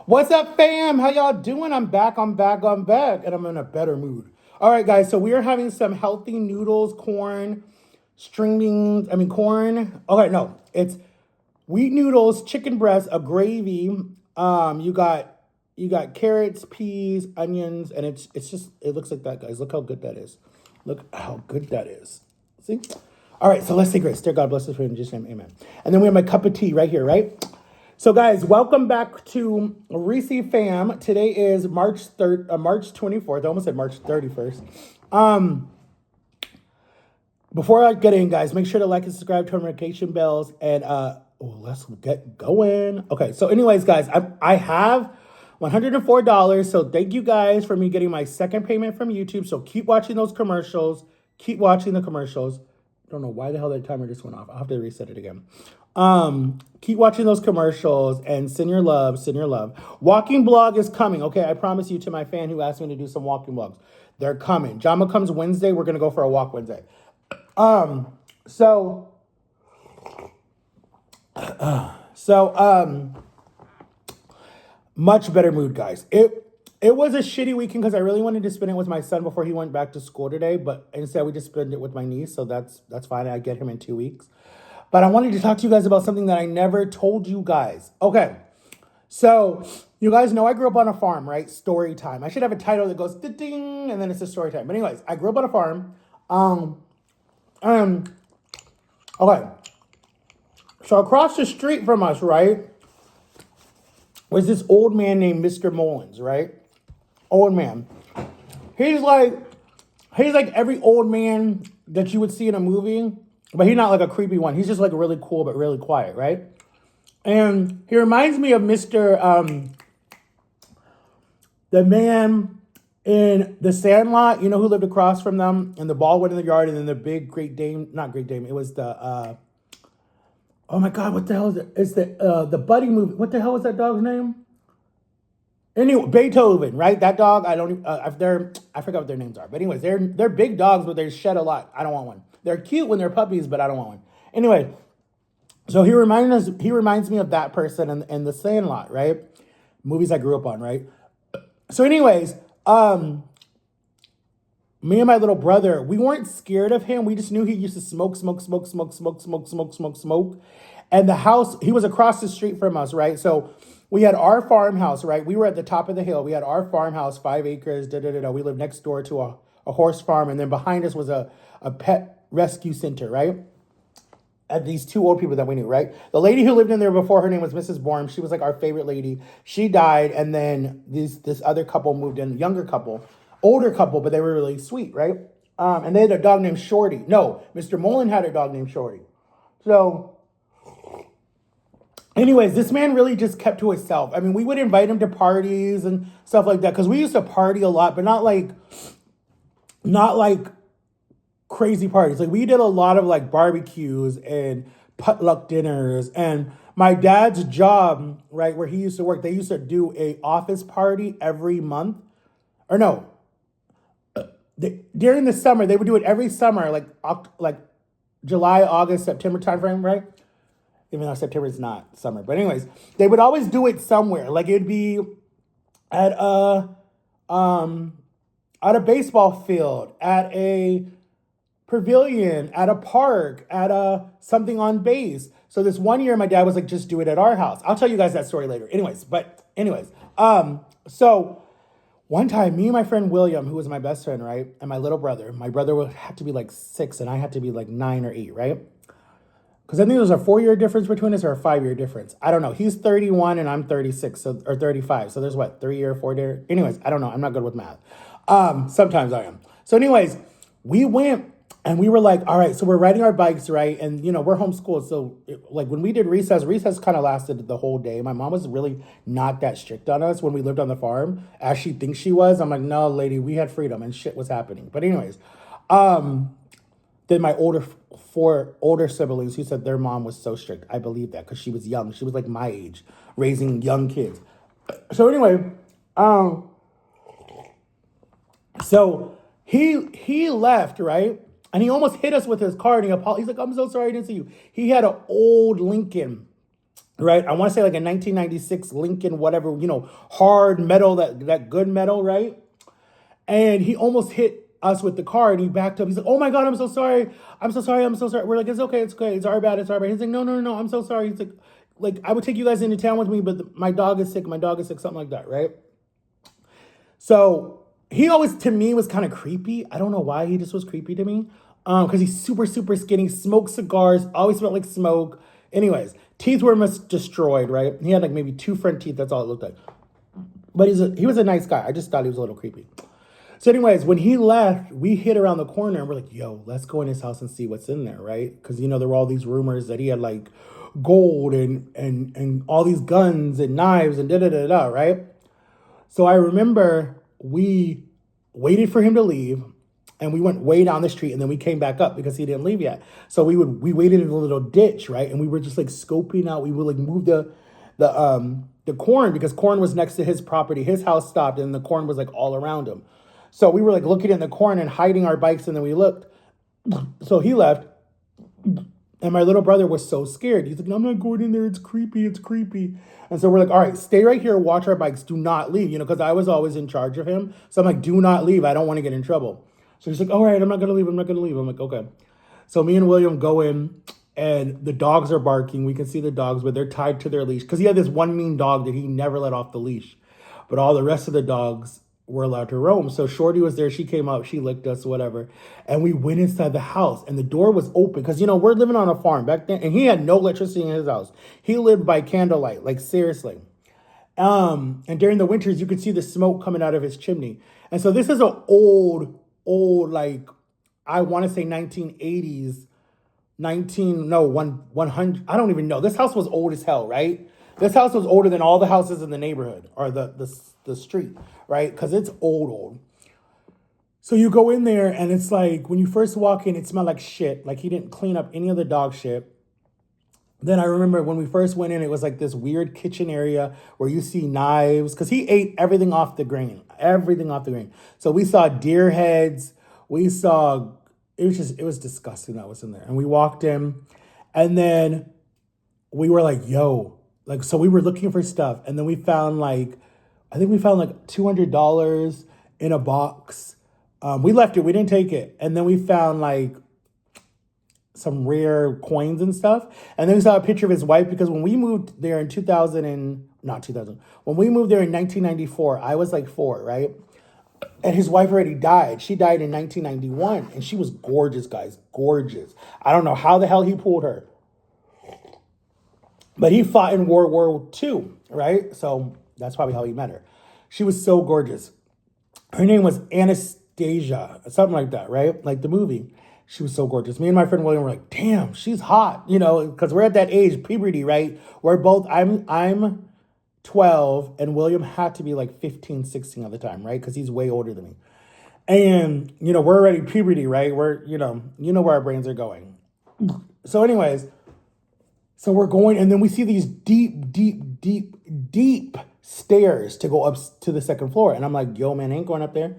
What's up, fam? How y'all doing? I'm back, and I'm in a better mood. All right, guys, so we are having some healthy noodles, corn, corn. Okay, no, it's wheat noodles, chicken breast, a gravy. You got carrots, peas, onions, and it looks like that, guys. Look how good that is. Look how good that is. See? All right, so let's say grace. Dear God, bless us for in Jesus' name, amen. And then we have my cup of tea right here, right? So, guys, welcome back to Reese Fam. Today is March 24th. I almost said March 31st. Before I get in, guys, make sure to like and subscribe, turn notification bells, and let's get going. Okay, so anyways, guys, I have $104. So thank you guys for me getting my second payment from YouTube. So keep watching those commercials. Keep watching the commercials. Don't know why the hell that timer just went off. I'll have to reset it again. Keep watching those commercials and send your love, send your love. Walking blog is coming. Okay, I promise you, to my fan who asked me to do some walking vlogs. They're coming. Jama comes Wednesday. We're gonna go for a walk Wednesday. So much better mood, guys. It was a shitty weekend because I really wanted to spend it with my son before he went back to school today, but instead we just spent it with my niece, so that's fine. I get him in 2 weeks. But I wanted to talk to you guys about something that I never told you guys. Okay, so you guys know I grew up on a farm, right? Story time. I should have a title that goes ding, and then it's a story time. But anyways, I grew up on a farm. Okay. So across the street from us, right, was this old man named Mr. Mullins, right? Old man. He's like every old man that you would see in a movie, but he's not like a creepy one. He's just like really cool but really quiet, right? And he reminds me of Mr. The man in The Sandlot, you know, who lived across from them, and the ball went in the yard, and then the big not Great Dane, it was the, oh my God, what the hell is it? It's the Buddy movie. What the hell was that dog's name? Anyway, Beethoven, right? That dog, I forgot what their names are. But anyways, they're big dogs, but they shed a lot. I don't want one. They're cute when they're puppies, but I don't want one. Anyway, so he reminds me of that person in The Sandlot, right? Movies I grew up on, right? So anyways, me and my little brother, we weren't scared of him. We just knew he used to smoke. And the house, he was across the street from us, right? So we had our farmhouse, right? We were at the top of the hill. We had our farmhouse, 5 acres, We lived next door to a horse farm. And then behind us was a pet rescue center, right? And these two old people that we knew, right? The lady who lived in there before, her name was Mrs. Borm. She was like our favorite lady. She died, and then this other couple moved in, younger couple, older couple, but they were really sweet, right? And they had a dog named Shorty. No, Mr. Mullen had a dog named Shorty. So, anyways, this man really just kept to himself. I mean, we would invite him to parties and stuff like that because we used to party a lot, but not like crazy parties. Like we did a lot of like barbecues and potluck dinners. And my dad's job, right, where he used to work, they used to do a office party every month. Or no, during the summer, they would do it every summer, like July, August, September timeframe, right? Even though September is not summer. But anyways, they would always do it somewhere. Like it'd be at a baseball field, at a pavilion, at a park, at a something on base. So this one year, my dad was like, just do it at our house. I'll tell you guys that story later. So one time, me and my friend William, who was my best friend, right, and my little brother, my brother had to be like 6 and I had to be like 9 or 8, right? Because I think there's a 4-year difference between us or a 5-year difference. I don't know. He's 31 and I'm 36, or 35. So there's what, 3 year, 4 year? Anyways, I don't know. I'm not good with math. Sometimes I am. So anyways, we went and we were like, all right, so we're riding our bikes, right? And, we're homeschooled. So, like, when we did recess kind of lasted the whole day. My mom was really not that strict on us when we lived on the farm, as she thinks she was. I'm like, no, lady, we had freedom and shit was happening. But anyways, then my four older siblings who said their mom was so strict. I believe that because she was young. She was like my age, raising young kids. So anyway, so he left, right? And he almost hit us with his car, and he's like, I'm so sorry I didn't see you. He had an old Lincoln right? I want to say like a 1996 Lincoln, whatever, hard metal, that good metal, right? And he almost hit us with the car and he backed up. He's like, oh my God, I'm so sorry. I'm so sorry. I'm so sorry. We're like, it's okay. It's okay. It's our bad. It's our bad. He's like, no, no, no, no. I'm so sorry. He's like, I would take you guys into town with me, but my dog is sick. My dog is sick. Something like that, right? So he always, to me, was kind of creepy. I don't know why he just was creepy to me. Because he's super, super skinny, smoked cigars, always smelled like smoke. Anyways, teeth were almost destroyed, right? He had like maybe 2 front teeth. That's all it looked like. But he was a nice guy. I just thought he was a little creepy. So anyways, when he left, we hid around the corner and we're like, yo, let's go in his house and see what's in there, right? Because, there were all these rumors that he had like gold and all these guns and knives and da-da-da-da, right? So I remember we waited for him to leave and we went way down the street and then we came back up because he didn't leave yet. So we waited in a little ditch, right? And we were just like scoping out. We would like move the corn because corn was next to his property. His house stopped and the corn was like all around him. So we were like looking in the corn and hiding our bikes and then we looked. So he left and my little brother was so scared. He's like, no, I'm not going in there. It's creepy. It's creepy. And so we're like, all right, stay right here. Watch our bikes. Do not leave, because I was always in charge of him. So I'm like, do not leave. I don't want to get in trouble. So he's like, all right, I'm not going to leave. I'm not going to leave. I'm like, okay. So me and William go in and the dogs are barking. We can see the dogs, but they're tied to their leash because he had this one mean dog that he never let off the leash. But all the rest of the dogs were allowed to roam. So Shorty was there. She came up. She licked us, whatever. And we went inside the house and the door was open because, we're living on a farm back then. And he had no electricity in his house. He lived by candlelight, like seriously. And during the winters, you could see the smoke coming out of his chimney. And so this is an old, like, I want to say 1980s, 100. I don't even know. This house was old as hell, right? This house was older than all the houses in the neighborhood or the street, right? Because it's old. So you go in there and it's like, when you first walk in, it smelled like shit. Like he didn't clean up any of the dog shit. Then I remember when we first went in, it was like this weird kitchen area where you see knives. Because he ate everything off the grain. Everything off the grain. So we saw deer heads. We saw, it was disgusting that was in there. And we walked in and then we were like, yo. Like, so we were looking for stuff. And then we found like, I think we found like $200 in a box. We left it. We didn't take it. And then we found like some rare coins and stuff. And then we saw a picture of his wife because when we moved there in when we moved there in 1994, I was like 4, right? And his wife already died. She died in 1991 and she was gorgeous, guys. Gorgeous. I don't know how the hell he pulled her. But he fought in World War II, right? So that's probably how he met her. She was so gorgeous. Her name was Anastasia, something like that, right? Like the movie. She was so gorgeous. Me and my friend William were like, damn, she's hot, because we're at that age, puberty, right? We're both, I'm 12 and William had to be like 15, 16 at the time, right? Because he's way older than me. And, we're already puberty, right? We're, where our brains are going. So anyways, so we're going, and then we see these deep stairs to go up to the second floor. And I'm like, yo, man, I ain't going up there.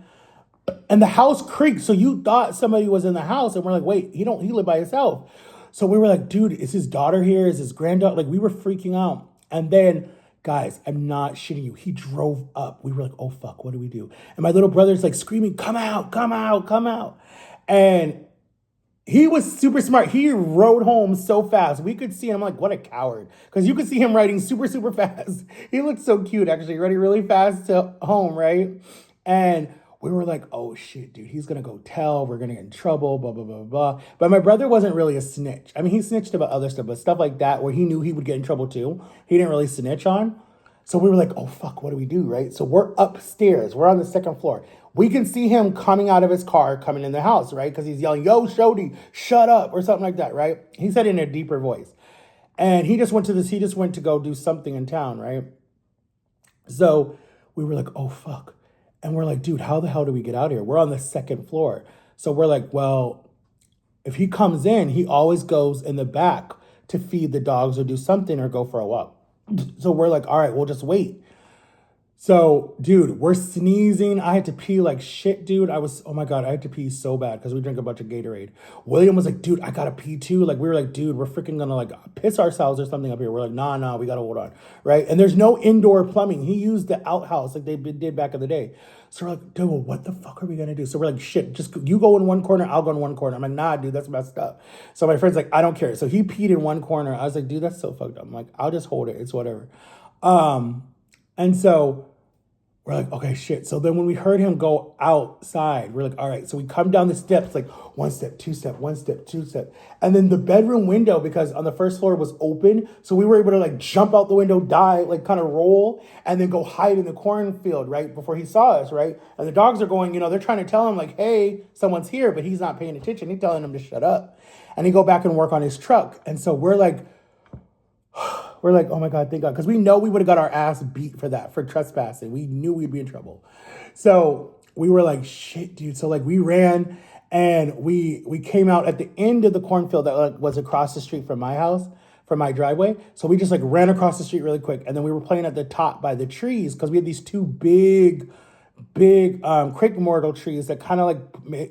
And the house creaked. So you thought somebody was in the house. And we're like, wait, he lived by himself. So we were like, dude, is his daughter here? Is his granddaughter? Like, we were freaking out. And then, guys, I'm not shitting you. He drove up. We were like, oh, fuck, what do we do? And my little brother's like screaming, come out, come out, come out. And he was super smart. He rode home so fast. We could see him. I'm like, what a coward. Because you could see him riding super, super fast. He looked so cute, actually. Riding really fast to home, right? And we were like, oh, shit, dude. He's going to go tell. We're going to get in trouble, blah, blah, blah, blah. But my brother wasn't really a snitch. I mean, he snitched about other stuff, but stuff like that where he knew he would get in trouble, too. He didn't really snitch on. So we were like, oh, fuck, what do we do, right? So we're upstairs. We're on the second floor. We can see him coming out of his car, coming in the house, right? Because he's yelling, yo, Shody, shut up, or something like that, right? He said it in a deeper voice. And he just went to go do something in town, right? So we were like, oh, fuck. And we're like, dude, how the hell do we get out of here? We're on the second floor. So we're like, well, if he comes in, he always goes in the back to feed the dogs or do something or go for a walk. So we're like, all right, we'll just wait. So, dude, we're sneezing. I had to pee like shit, dude. Oh my God, I had to pee so bad because we drank a bunch of Gatorade. William was like, dude, I gotta pee too. Like, we were like, dude, we're freaking gonna like piss ourselves or something up here. We're like, nah, we gotta hold on. Right. And there's no indoor plumbing. He used the outhouse like they did back in the day. So we're like, dude, well, what the fuck are we gonna do? So we're like, shit, just you go in one corner, I'll go in one corner. I'm like, nah, dude, that's messed up. So my friend's like, I don't care. So he peed in one corner. I was like, dude, that's so fucked up. I'm like, I'll just hold it. It's whatever. And so we're like, okay, shit. So then when we heard him go outside, we're like, all right. So we come down the steps, like one step, two step, one step, two step. And then the bedroom window, because on the first floor was open. So we were able to like jump out the window, dive, like kind of roll, and then go hide in the cornfield, right? Before he saw us, right? And the dogs are going, they're trying to tell him like, hey, someone's here, but he's not paying attention. He's telling them to shut up. And he go back and work on his truck. And so we're like, oh my God, thank God. Because we know we would have got our ass beat for that, for trespassing. We knew we'd be in trouble. So we were like, shit, dude. So like we ran and we came out at the end of the cornfield that like was across the street from my house, from my driveway. So we just like ran across the street really quick. And then we were playing at the top by the trees because we had these two big crepe myrtle trees that kind of like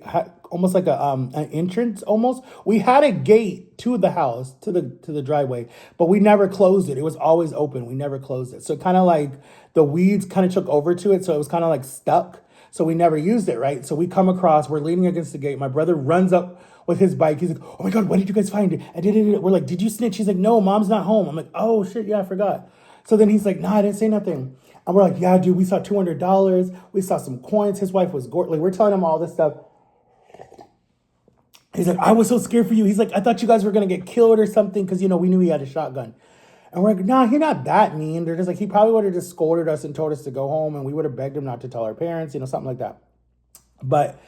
had almost like an entrance almost. We had a gate to the house, to the driveway, but we never closed it. It was always open. We never closed it. So kind of like the weeds kind of took over to it. So it was kind of like stuck. So we never used it, right? So we come across, we're leaning against the gate. My brother runs up with his bike. He's like, oh my God, what did you guys find? We're like, did you snitch? He's like, no, mom's not home. I'm like, oh shit, yeah, I forgot. So then he's like, nah, I didn't say nothing. And we're like, yeah, dude, we saw $200. We saw some coins. His wife was gorgeous. Like, we're telling him all this stuff. He's like, I was so scared for you. He's like, I thought you guys were going to get killed or something because, we knew he had a shotgun. And we're like, nah, he's not that mean. They're just like, he probably would have just scolded us and told us to go home. And we would have begged him not to tell our parents, something like that. But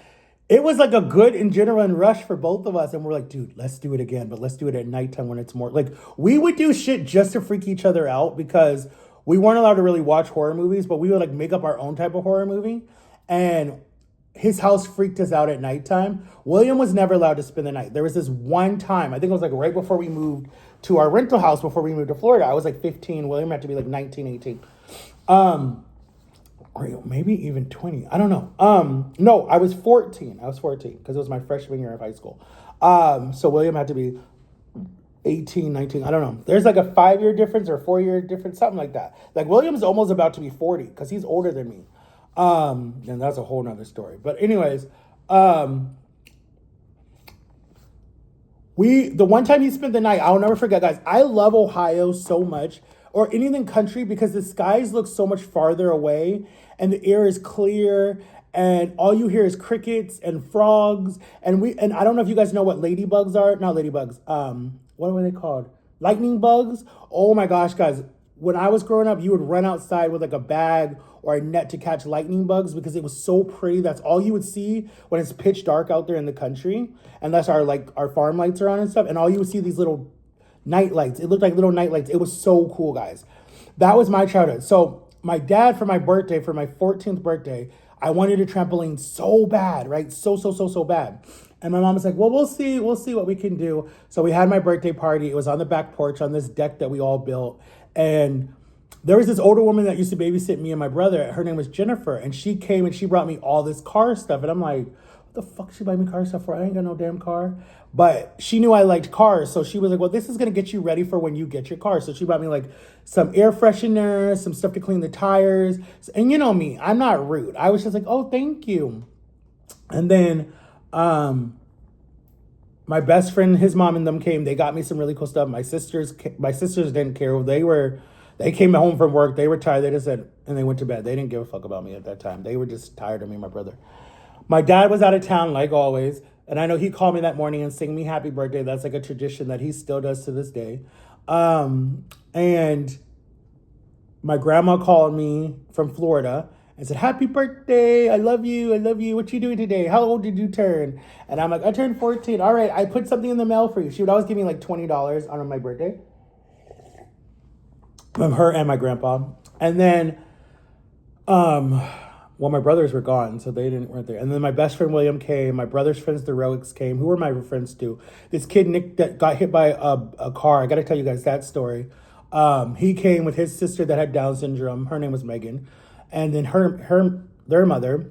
it was like a good adrenaline rush for both of us. And we're like, dude, let's do it again. But let's do it at nighttime when it's more like we would do shit just to freak each other out because we weren't allowed to really watch horror movies, but we would like make up our own type of horror movie. And his house freaked us out at nighttime. William was never allowed to spend the night. There was this one time, I think it was like right before we moved to our rental house, before we moved to Florida. I was like 15. William had to be like 19, 18. Or maybe even 20. I don't know. No, I was 14. I was 14 because it was my freshman year of high school. So William had to be 18, 19. I don't know. There's like a 5-year difference or 4-year difference, something like that. Like William's almost about to be 40 because he's older than me. And that's a whole nother story. But anyways, the one time he spent the night, I'll never forget, guys. I love Ohio so much, or anything country, because the skies look so much farther away and the air is clear and all you hear is crickets and frogs. And I don't know if you guys know what ladybugs are. Not ladybugs. What were they called? Lightning bugs. Oh my gosh, guys. When I was growing up, you would run outside with like a bag or a net to catch lightning bugs because it was so pretty. That's all you would see when it's pitch dark out there in the country, unless our farm lights are on and stuff. And all you would see these little night lights. It looked like little night lights. It was so cool, guys. That was my childhood. So my dad, for my birthday, for my 14th birthday, I wanted a trampoline so bad, right? So bad. And my mom was like, well, we'll see what we can do. So we had my birthday party. It was on the back porch on this deck that we all built. And there was this older woman that used to babysit me and my brother. Her name was Jennifer. And she came and she brought me all this car stuff. And I'm like, what the fuck she buy me car stuff for? I ain't got no damn car. But she knew I liked cars. So she was like, well, this is going to get you ready for when you get your car. So she brought me like some air freshener, some stuff to clean the tires. And you know me, I'm not rude. I was just like, oh, thank you. And then my best friend, his mom and them came. They got me some really cool stuff. My sisters didn't care. They came home from work. They were tired. They just said, and they went to bed. They didn't give a fuck about me at that time. They were just tired of me and my brother. My dad was out of town, like always. And I know he called me that morning and sang me happy birthday. That's like a tradition that he still does to this day. And my grandma called me from Florida and said, happy birthday. I love you. What you doing today? How old did you turn? And I'm like, I turned 14. All right, I put something in the mail for you. She would always give me like $20 on my birthday. From her and my grandpa. And then, my brothers were gone, so they weren't there. And then my best friend William came. My brother's friends, the Relics, came. Who were my friends too? This kid Nick that got hit by a car. I got to tell you guys that story. He came with his sister that had Down syndrome. Her name was Megan. and then their mother,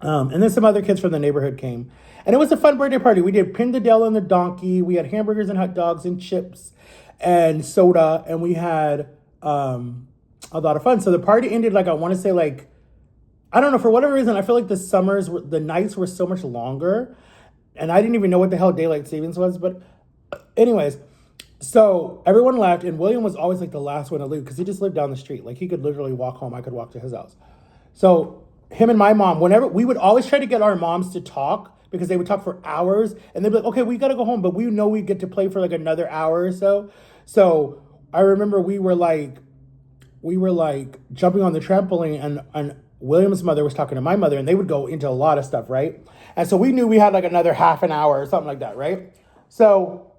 and then some other kids from the neighborhood came. And it was a fun birthday party. We did pin the Dell and the donkey. We had hamburgers and hot dogs and chips and soda. And we had a lot of fun. So the party ended like, I want to say like, I don't know, for whatever reason, I feel like the nights were so much longer. And I didn't even know what the hell daylight savings was. But anyways, so everyone left. And William was always like the last one to leave because he just lived down the street. Like he could literally walk home. I could walk to his house. So him and my mom, whenever we would always try to get our moms to talk because they would talk for hours and they'd be like, okay, we got to go home. But we know we get to play for like another hour or so. So I remember we were like jumping on the trampoline and William's mother was talking to my mother and they would go into a lot of stuff, right? And so we knew we had like another half an hour or something like that, right? So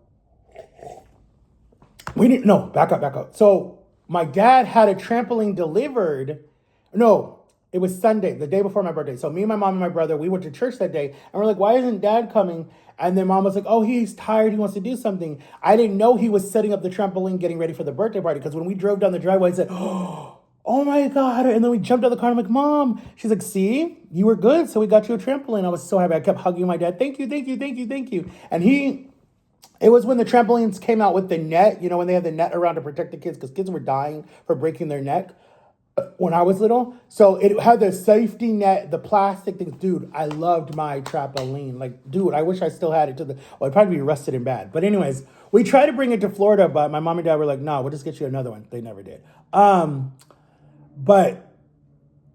back up. So my dad had a trampoline delivered. No, it was Sunday, the day before my birthday. So me and my mom and my brother, we went to church that day. And we're like, why isn't dad coming? And then mom was like, oh, he's tired. He wants to do something. I didn't know he was setting up the trampoline, getting ready for the birthday party. Because when we drove down the driveway, I said, oh my God. And then we jumped out of the car. And I'm like, Mom. She's like, see, you were good. So we got you a trampoline. I was so happy. I kept hugging my dad. Thank you. And it was when the trampolines came out with the net, when they had the net around to protect the kids because kids were dying for breaking their neck when I was little. So it had the safety net, the plastic things. Dude, I loved my trampoline. Like, dude, I wish I still had it I'd probably be rusted and bad. But anyways, we tried to bring it to Florida, but my mom and dad were like, no, we'll just get you another one. They never did. But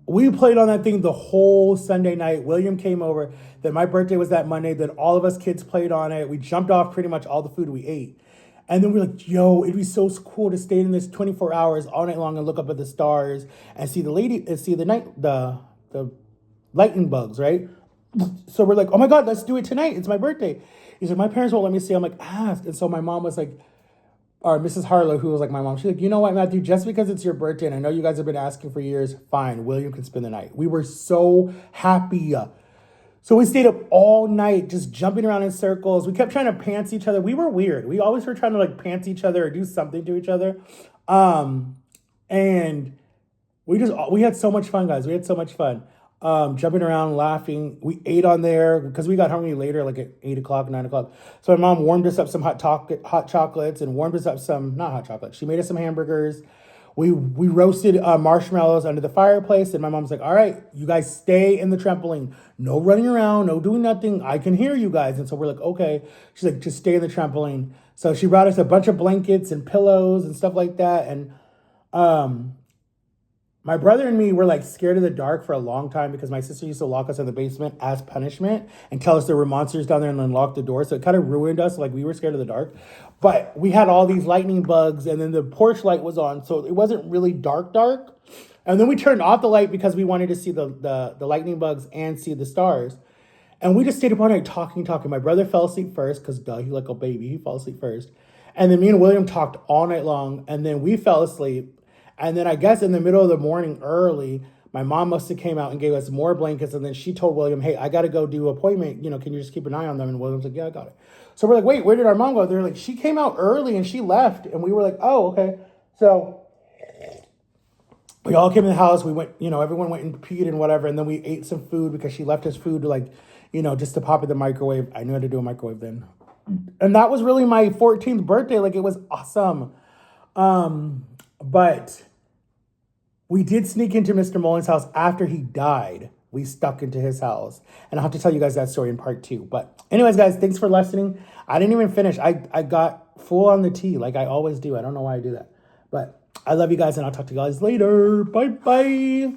we played on that thing the whole Sunday night. William came over. Then my birthday was that Monday. Then all of us kids played on it. We jumped off pretty much all the food we ate. And then we're like, yo, it'd be so cool to stay in this 24 hours all night long and look up at the stars and see the lightning bugs, right? So we're like, oh my God, let's do it tonight. It's my birthday. He's like, my parents won't let me stay. I'm like, ask. And so my mom was like, or Mrs. Harlow, who was like my mom, she's like, you know what, Matthew, just because it's your birthday and I know you guys have been asking for years, fine, William can spend the night. We were so happy. So we stayed up all night just jumping around in circles. We kept trying to pants each other. We were weird. We always were trying to like pants each other or do something to each other. And we had so much fun, guys. We had so much fun. Jumping around, laughing. We ate on there because we got hungry later, like at 8 o'clock, 9 o'clock. So my mom warmed us up some hot chocolates and warmed us up some, not hot chocolate. She made us some hamburgers. We roasted marshmallows under the fireplace. And my mom's like, all right, you guys stay in the trampoline. No running around, no doing nothing. I can hear you guys. And so we're like, okay. She's like, just stay in the trampoline. So she brought us a bunch of blankets and pillows and stuff like that. And my brother and me were like scared of the dark for a long time because my sister used to lock us in the basement as punishment and tell us there were monsters down there and then lock the door. So it kind of ruined us. Like we were scared of the dark, but we had all these lightning bugs and then the porch light was on. So it wasn't really dark. And then we turned off the light because we wanted to see the lightning bugs and see the stars. And we just stayed up all night talking. My brother fell asleep first because duh, he like a baby. He fell asleep first. And then me and William talked all night long and then we fell asleep. And then I guess in the middle of the morning early, my mom must have came out and gave us more blankets. And then she told William, hey, I got to go do an appointment. Can you just keep an eye on them? And William's like, yeah, I got it. So we're like, wait, where did our mom go? They're like, she came out early and she left. And we were like, oh, okay. So we all came in the house. We went, everyone went and peed and whatever. And then we ate some food because she left us food to just to pop in the microwave. I knew how to do a microwave then. And that was really my 14th birthday. Like it was awesome. But we did sneak into Mr. Mullins' house after he died. We stuck into his house. And I'll have to tell you guys that story in part 2. But anyways, guys, thanks for listening. I didn't even finish. I got full on the tea like I always do. I don't know why I do that. But I love you guys, and I'll talk to you guys later. Bye-bye.